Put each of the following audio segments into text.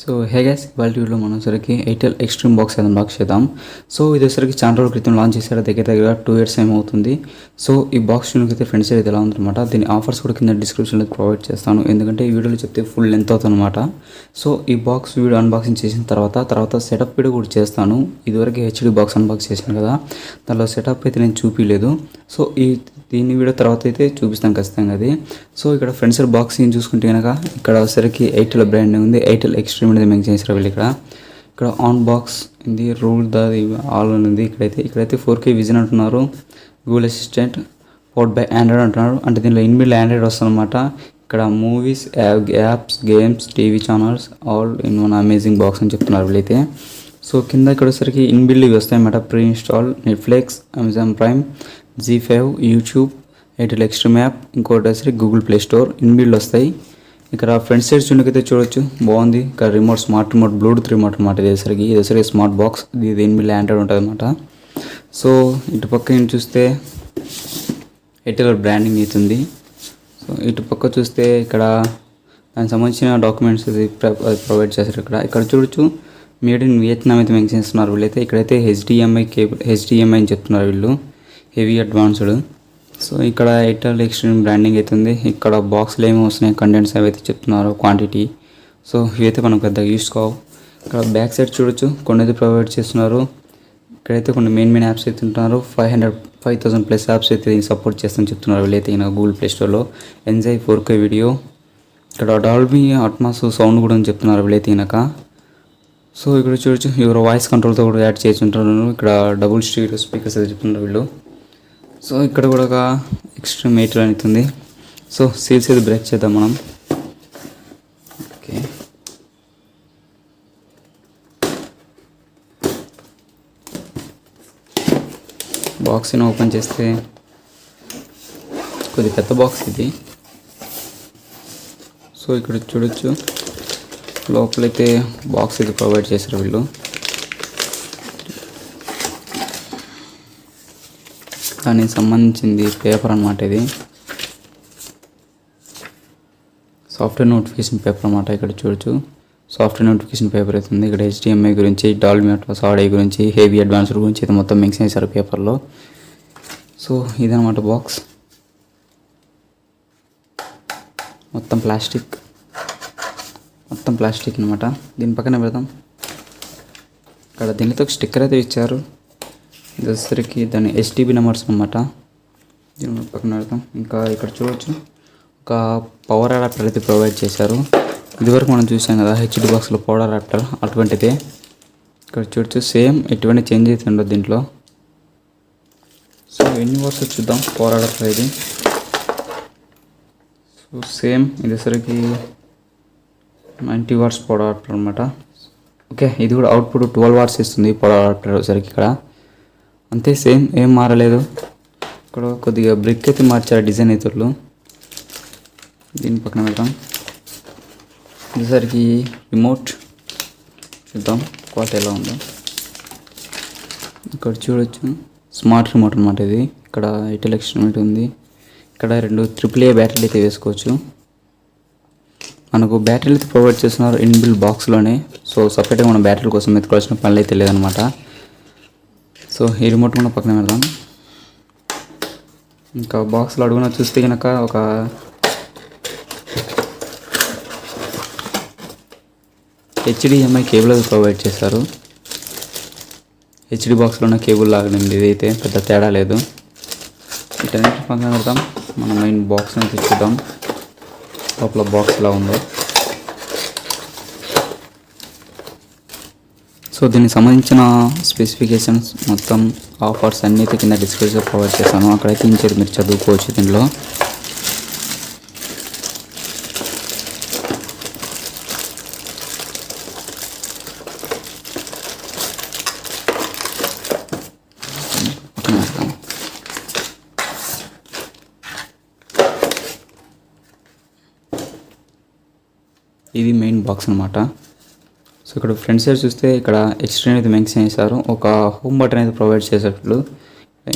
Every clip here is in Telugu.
సో హే గైస్ ఇవాళ వీడియోలో మనం సరికి ఎయిర్టెల్ ఎక్స్ట్రీమ్ బాక్స్ అన్బాక్స్ చేద్దాం. సో ఇది వచ్చరికి చాలా రోజుల క్రితం లాంచ్ చేశారు, దగ్గర 2 years ఏమవుతుంది. సో ఈ బాక్స్ చూడకైతే ఫ్రెండ్స్ అయితే ఎలా ఉందన్నమాట. దీని ఆఫర్స్ కూడా కింద డిస్క్రిప్షన్లో ప్రొవైడ్ చేస్తాను, ఎందుకంటే ఈ వీడియోలో చెప్తే ఫుల్ లెంత్ అవుతుందన్నమాట. సో ఈ బాక్స్ వీడియో అన్బాక్సింగ్ చేసిన తర్వాత సెటప్ వీడియో కూడా చేస్తాను. ఇదివరకు హెచ్డి బాక్స్ అన్బాక్స్ చేశాను కదా, దానిలో సెటప్ అయితే నేను చూపించలేదు. సో దీని వీడియో తర్వాత అయితే చూపిస్తాను ఖచ్చితంగా అది. సో ఇక్కడ ఫ్రంట్ సైడ్ బాక్సింగ్ చూసుకుంటే కనుక ఇక్కడ వచ్చరికి ఎయిర్టెల్ బ్రాండ్ ఉంది, ఎయిర్టెల్ ఎక్స్ట్రీమ్ అనేది మెన్షన్ చేశారు వీళ్ళు. ఇక్కడ ఆన్ బాక్స్ ఇది రూల్ ద ఆల్ ఉంది. ఇక్కడైతే 4K విజన్ అంటున్నారు, Google assistant powered by Android అంటున్నారు, అంటే దీనిలో ఇన్బిల్డ్ ఆండ్రాయిడ్ వస్తుంది అనమాట. ఇక్కడ movies, apps, games, TV channels all in one amazing box అని చెప్తున్నారు వీళ్ళైతే. సో కింద ఇక్కడ వచ్చరికి ఇన్బిల్డ్ ఇవి వస్తాయి అన్నమాట, pre install Netflix, Amazon prime, G5, YouTube, Airtel extreme app, ఇంకోటి వచ్చరికి గూగుల్ ప్లే స్టోర్ ఇన్బిల్డ్ వస్తాయి. ఇక్కడ ఫ్రంట్ సైడ్ చూడకైతే చూడొచ్చు, బాగుంది. ఇక్కడ remote, smart remote, Bluetooth remote అనమాట. ఇది స్మార్ట్ బాక్స్, ఇది ఇన్బిల్డ్ ఆండ్రాయిడ్ ఉంటుంది అనమాట. సో ఇటు పక్క నేను చూస్తే ఎయిర్టెల్ బ్రాండింగ్ అవుతుంది. సో ఇటు పక్క చూస్తే ఇక్కడ దానికి సంబంధించిన డాక్యుమెంట్స్ ప్రొవైడ్ చేశారు. ఇక్కడ చూడొచ్చు మేడ్ ఇన్ వియత్నాం అయితే మెన్షన్ చేస్తున్నారు వీళ్ళైతే. ఇక్కడైతే హెచ్డిఎంఐ అని చెప్తున్నారు వీళ్ళు, హెవీ అడ్వాన్స్డ్. సో ఇక్కడ ఎయిర్టెల్ ఎక్స్ట్రీమ్ బ్రాండింగ్ అవుతుంది. ఇక్కడ బాక్స్లో ఏమి వస్తున్నాయి, కంటెంట్స్ అవి అయితే చెప్తున్నారు, క్వాంటిటీ. సో ఇవైతే మనం పెద్దగా యూస్ కావు. ఇక్కడ బ్యాక్ సైడ్ చూడొచ్చు కొన్ని అయితే ప్రొవైడ్ చేస్తున్నారు. ఇక్కడైతే కొన్ని మెయిన్ యాప్స్ అయితే ఉంటున్నారు. 5,000+ యాప్స్ అయితే దీన్ని సపోర్ట్ చేస్తామని చెప్తున్నారు వీళ్ళైతే. గూగుల్ ప్లే స్టోర్లో ఎంజాయ్ 4K వీడియో, ఇక్కడ డాల్బీ అట్మాస్ సౌండ్ కూడా అని చెప్తున్నారు వీళ్ళైతే. సో ఇక్కడ చూడొచ్చు ఎవరో వాయిస్ కంట్రోల్తో కూడా యాడ్ చేసి ఉంటారు. ఇక్కడ డబుల్ స్టీరియో స్పీకర్స్ అయితే చెప్తున్నారు వీళ్ళు. సో ఇక్కడ కూడా ఒక ఎక్స్ట్రీమ్ ఎయిర్టెల్ అవుతుంది. సో సీల్స్ అయితే బ్రేక్ చేద్దాం మనం. ఓకే, బాక్స్ని ఓపెన్ చేస్తే కొద్ది పెద్ద బాక్స్ ఇది. సో ఇక్కడ చూడొచ్చు లోపలైతే బాక్స్ అయితే ప్రొవైడ్ చేశారు వీళ్ళు. దానికి సంబంధించింది పేపర్ అన్నమాట. ఇది సాఫ్ట్వేర్ నోటిఫికేషన్ పేపర్ అన్నమాట. ఇక్కడ చూడొచ్చు సాఫ్ట్వేర్ నోటిఫికేషన్ పేపర్ అవుతుంది. ఇక్కడ HDMI గురించి, డాల్బీ అట్మాస్ ఆడియో గురించి, హెవీ అడ్వాన్స్డ్ గురించి అయితే మొత్తం మెన్షన్ చేశారు పేపర్లో. సో ఇదన్నమాట బాక్స్, మొత్తం ప్లాస్టిక్ అనమాట. దీని పక్కన పెడదాం. ఇక్కడ దీనితో ఒక స్టిక్కర్ అయితే ఇచ్చారు. ఇది వచ్చేసరికి దాని STB నెంబర్స్ అనమాట. దీని పక్కన పెడతాం. ఇంకా ఇక్కడ చూడవచ్చు ఒక పవర్ అడాప్టర్ అయితే ప్రొవైడ్ చేశారు. ఇదివరకు మనం చూసాం కదా హెచ్డి బాక్స్లో పవర్ అడాప్టర్, అటువంటిదే. ఇక్కడ చూడవచ్చు సేమ్ ఎటువంటి చేంజ్ అయితే ఉండదు దీంట్లో. సో ఎన్ని వాట్స్ చూద్దాం పవర్ అడాప్టర్ ఇది. సో సేమ్ ఇది వచ్చేసరికి 90 watts పవర్ అడాప్టర్ అనమాట. ఓకే, ఇది కూడా అవుట్పుట్ 12 watts ఇస్తుంది పవర్ అడాప్టర్ వచ్చేసరికి. ఇక్కడ అంతే, సేమ్, ఏం మారలేదు. ఇక్కడ కొద్దిగా బ్రిక్ అయితే మార్చారు డిజైన్ అయితే. దీని పక్కన పెడతాం. ఇదిసరికి రిమోట్ చూద్దాం క్వాలిటీ ఎలా ఉందో. ఇక్కడ చూడొచ్చు స్మార్ట్ రిమోట్ అనమాట ఇది. ఇక్కడ ఎయిర్టెల్ ఎక్స్ట్రీమ్ ఉంది. ఇక్కడ 2 AAA బ్యాటరీలు అయితే వేసుకోవచ్చు. మనకు బ్యాటరీలు అయితే ప్రొవైడ్ చేస్తున్నారు ఇన్బిల్డ్ బాక్స్లోనే. సో సపరేట్గా మనం బ్యాటరీ కోసం ఎత్తుకోవాల్సిన పనులు అయితే లేదనమాట. సో ఈ రిమోట్ కూడా పక్కన పెడదాం. ఇంకా బాక్స్లో అడుగున చూస్తే కనుక ఒక HDMI కేబుల్ అది ప్రొవైడ్ చేశారు. హెచ్డి బాక్స్లోనే కేబుల్ లాగనింది, ఇదైతే పెద్ద తేడా లేదు. వీటన్నిటి పక్కన పెడతాం. మనం మెయిన్ బాక్స్ అయితే చూద్దాం లోపల బాక్స్ ఎలా ఉందో. సో దీనికి సంబంధించిన స్పెసిఫికేషన్స్ మొత్తం ఆఫర్స్ అన్నీ అయితే కింద డిస్క్రిప్షన్ ప్రొవైడ్ చేశాను, అక్కడైతే ఇచ్చారు, మీరు చదువుకోవచ్చు దీనిలో. ఇది మెయిన్ బాక్స్ అనమాట. సో ఇక్కడ ఫ్రంట్ సైడ్ చూస్తే ఇక్కడ ఎక్స్ట్రీమ్ అయితే మెన్షన్ చేశారు. ఒక హోమ్ బటన్ అయితే ప్రొవైడ్ చేసేటట్లు,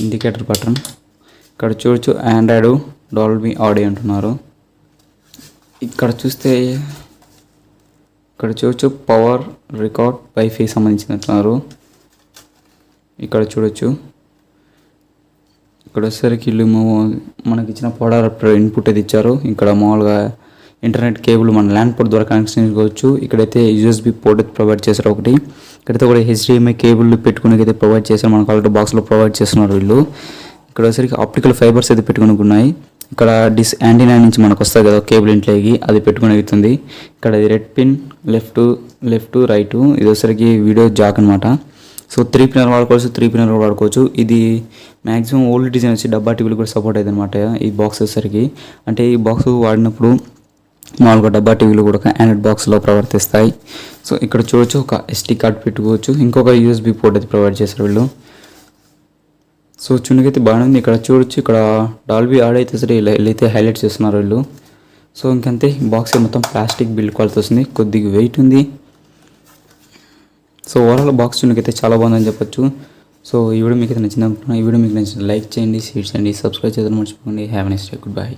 ఇండికేటర్ బటన్. ఇక్కడ చూడొచ్చు ఆండ్రాయిడ్, డాల్బీ ఆడియో అంటున్నారు. ఇక్కడ చూస్తే ఇక్కడ చూడొచ్చు పవర్ రికార్డ్ వైఫై సంబంధించినట్టున్నారు. ఇక్కడ చూడొచ్చు. ఇక్కడ వచ్చేసరికి వీళ్ళు మనకి ఇచ్చిన పవర్ అడాప్టర్ ఇన్పుట్ అది ఇచ్చారు. ఇక్కడ మామూలుగా ఇంటర్నెట్ కేబుల్ మన ల్యాండ్ పోర్ట్ ద్వారా కనెక్షన్ చేసుకోవచ్చు. ఇక్కడైతే యూఎస్బి పోర్ట్ అయితే ప్రొవైడ్ చేశారు ఒకటి. ఇక్కడైతే కూడా హెచ్డిఎంఐ కేబుల్ పెట్టుకుని అయితే ప్రొవైడ్ చేశారు. మనకు ఆల్రెడీ బాక్స్లో ప్రొవైడ్ చేస్తున్నారు వీళ్ళు. ఇక్కడ వచ్చేసరికి ఆప్టికల్ ఫైబర్స్ అయితే పెట్టుకుని ఉన్నాయి. ఇక్కడ డిస్ యాంటీనా నుంచి మనకు వస్తుంది కదా కేబుల్ ఇంట్లోకి, అది పెట్టుకుని అవుతుంది. ఇక్కడ ఇది రెడ్ పిన్ లెఫ్ట్ రైట్, ఇది వచ్చేసరికి వీడియో జాక్ అనమాట. సో 3 పిన్నర్ వాడుకోవచ్చు, 3 పిన్నర్ వాడుకోవచ్చు. ఇది మ్యాక్సిమం ఓల్డ్ డిజైన్ వచ్చి డబ్బా టీవీలు కూడా సపోర్ట్ అవుతుంది అనమాట ఈ బాక్స్ వచ్చేసరికి. అంటే ఈ బాక్స్ వాడినప్పుడు మామూలుగా డబ్బా టీవీలు కూడా ఆండ్రాయిడ్ బాక్స్లో ప్రవర్తిస్తాయి. సో ఇక్కడ చూడొచ్చు ఒక ఎస్టీ కార్డ్ పెట్టుకోవచ్చు. ఇంకొక యూఎస్బి పోర్ట్ అయితే ప్రొవైడ్ చేశారు వీళ్ళు. సో చున్నకైతే బాగానే ఉంది. ఇక్కడ చూడొచ్చు, ఇక్కడ డాల్బీ ఆడ్ అయితే సరే ఇలా అయితే హైలైట్ చేస్తున్నారు వీళ్ళు. సో ఇంకంతే, బాక్స్ మొత్తం ప్లాస్టిక్ బిల్డ్ క్వాలిటీ వస్తుంది, కొద్దిగా వెయిట్ ఉంది. సో ఓవరాల్ బాక్స్ చున్నకైతే చాలా బాగుందని చెప్పొచ్చు. సో ఈ వీడియో మీకు అయితే నచ్చింది అనుకుంటున్నాను. ఈ వీడియో మీకు నచ్చిన లైక్ చేయండి, షేర్ చేయండి, సబ్స్క్రైబ్ చేయడం మర్చిపోండి. Have a nice day, good bye.